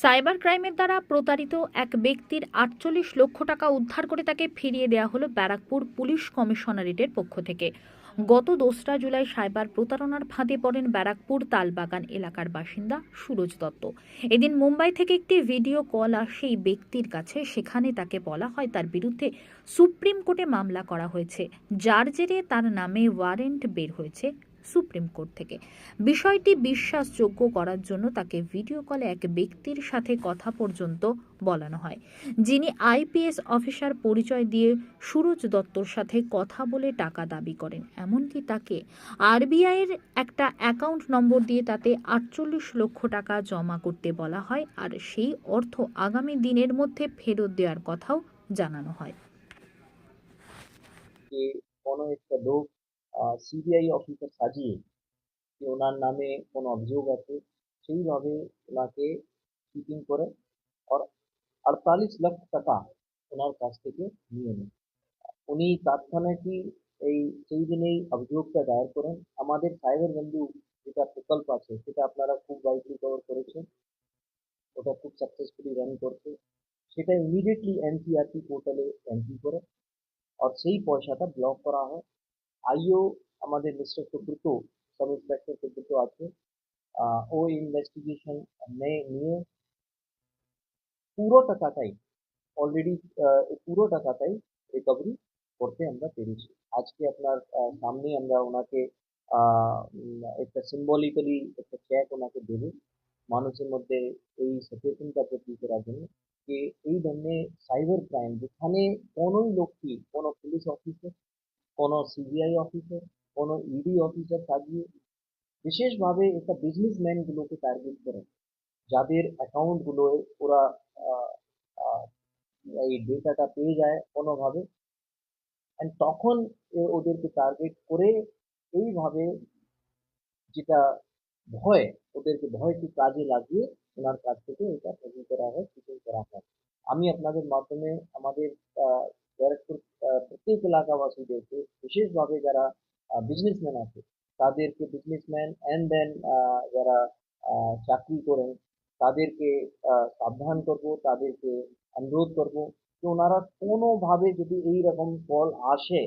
Cyber ক্রাইমের দ্বারা প্রতারিত এক ব্যক্তির ৪৮ লক্ষ টাকা উদ্ধার করে তাকে ফিরিয়ে দেওয়া হলো ব্যারাকপুর পুলিশ কমিশনারেটের পক্ষ থেকে। গত ২রা জুলাই সাইবার প্রতারণার ফাঁদে পড়েন ব্যারাকপুর তালবাগান এলাকার বাসিন্দা সুরজ দত্ত। এদিন মুম্বাই থেকে একটি ভিডিও কল আসে এই ব্যক্তির কাছে। সেখানে তাকে বলা হয় তার বিরুদ্ধে সুপ্রিম কোর্টে মামলা করা হয়েছে, যার জেরে তার নামে ওয়ারেন্ট বের হয়েছে সুপ্রিম কোর্ট থেকে। বিষয়টি বিশ্বাসযোগ্য করার জন্য তাকে ভিডিও কলে এক ব্যক্তির সাথে কথা পর্যন্ত বলানো হয়, যিনি আইপিএস অফিসার পরিচয় দিয়ে সুরজ দত্তর সাথে কথা বলে টাকা দাবি করেন। এমনকি তাকে আরবিআই এর একটা অ্যাকাউন্ট নম্বর দিয়ে তাতে ৪৮ লক্ষ টাকা জমা করতে বলা হয়, আর সেই অর্থ আগামী দিনের মধ্যে ফেরত দেওয়ার কথাও জানানো হয়। যে কোনো একটা লোক সিবিআই অফিসার সাজিয়ে যে ওনার নামে কোনো অভিযোগ আছে সেইভাবে ওনাকে চিটিং করে আর ৪৮ লাখ টাকা ওনার কাছ থেকে নিয়ে নেয়। উনি তৎক্ষণাৎই এই সেই দিনেই অভিযোগটা দায়ের করেন। আমাদের সাইবার বন্ধু যেটা প্রকল্প আছে সেটা আপনারা খুব ওয়াইডলি কভার করেছেন, ওটা খুব সাকসেসফুলি রান করছে। সেটা ইমিডিয়েটলি এনসিআরটি পোর্টালে এন্ট্রি করে আর সেই পয়সাটা ব্লক করা হয়। আইও আমাদের mister Subrata, sub inspector Subrata আছে, ও ইনভেস্টিগেশন নিয়ে পুরো টাকাটাই অলরেডি পুরো টাকাটাই রিকভারি করতে আমরা পেরেছি। আজকে আপনার সামনে আমরা ওনাকে একটা সিম্বলিক্যালি একটা চেক ওনাকে দেবো মানুষের মধ্যে এই সচেতনতা বৃদ্ধি করার জন্য যে এই ধরনের সাইবার ক্রাইম যেখানে কোনোই লোককে কোনো পুলিশ অফিসার, কোনো সিবিআই অফিসার, কোনো ইডি অফিসার সাজিয়ে বিশেষভাবে একটা বিজনেসম্যান গুলোকে টার্গেট করে যাদের অ্যাকাউন্ট গুলোয় ওরা আহ, আহ, এই ডেটাটা পেয়ে যায় কোনোভাবে, অ্যান্ড তখন ওদেরকে টার্গেট করে এইভাবে যেটা ভয়, ওদেরকে ভয়কে কাজে লাগিয়ে ওনার কাছ থেকে এটা তৈরি করা হয়, চিটিং করা হয়। আমি আপনাদের মাধ্যমে আমাদের ব্যারাকপুর প্রত্যেক এলাকাবাসীদেরকে বিশেষভাবে যারা বিজনেসম্যান আছে তাদেরকে, বিজনেসম্যান অ্যান্ড দেন যারা চাকরি করেন তাদেরকে সাবধান করব, তাদেরকে অনুরোধ করব যে ওনারা কোনোভাবে যদি এই রকম কল আসে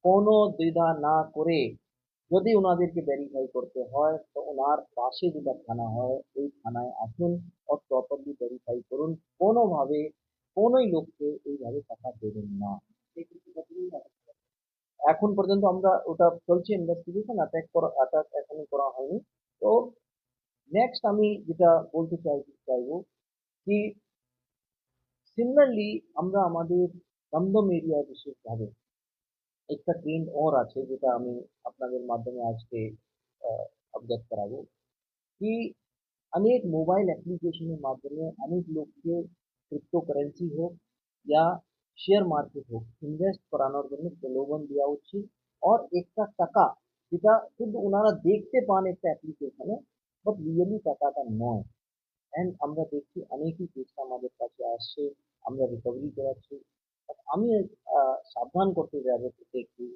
কোনো দ্বিধা না করে যদি ওনাদেরকে ভেরিফাই করতে হয় তো ওনার পাশে যেটা থানা হয় ওই থানায় আসুন আর প্রপারলি ভেরিফাই করুন। কোনোভাবে কোনোই লোককে এইভাবে টাকা দেবেন না। এখন পর্যন্ত আমরা ওটা চলছে ইনভেস্টিগেশন, অ্যাটাক এখনো করা হয়নি। তো নেক্সট আমি যেটা বলতে চাইবো কি সিমিলারলি আমরা আমাদের দমদম এরিয়ায় বিশেষভাবে একটা ট্রেন্ড ওর আছে যেটা আমি আপনাদের মাধ্যমে আজকে অবগত कराबो कि अनेक मोबाइल एप्लीकेशन के माध्यमे अनेक लोग के क्रिप्टो करेंसी हो या শেয়ার মার্কেট হোক ইনভেস্ট করানোর জন্য প্রলোভন দেওয়া হচ্ছে আর একটা টাকা যেটা শুধু ওনারা দেখতে পান একটা অ্যাপ্লিকেশনে বাট রিয়েলি টাকাটা নয়। অ্যান্ড আমরা দেখছি অনেকই কেসটা আমাদের কাছে আসছে, আমরা রিকভারি করাচ্ছি। But আমি সাবধান করতে যাবো প্রত্যেককে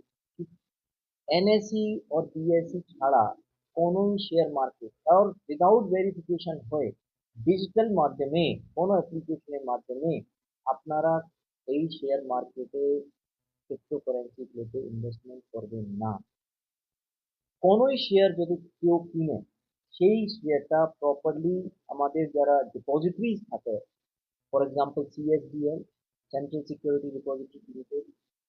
এনএসই और বিএসই ছাড়া কোনোই শেয়ার মার্কেট और উইদাউট ভেরিফিকেশন হয়ে ডিজিটাল মাধ্যমে কোনো অ্যাপ্লিকেশনের মাধ্যমে আপনারা এই শেয়ার মার্কেটে ক্রিপ্টোকারেন্সিগুলোতে ইনভেস্টমেন্ট করবেন না। কোনোই শেয়ার যদি কেউ কিনে সেই শেয়ারটা প্রপারলি আমাদের যারা ডিপোজিটরিজ থাকে, for example CSDL, central security depository limited,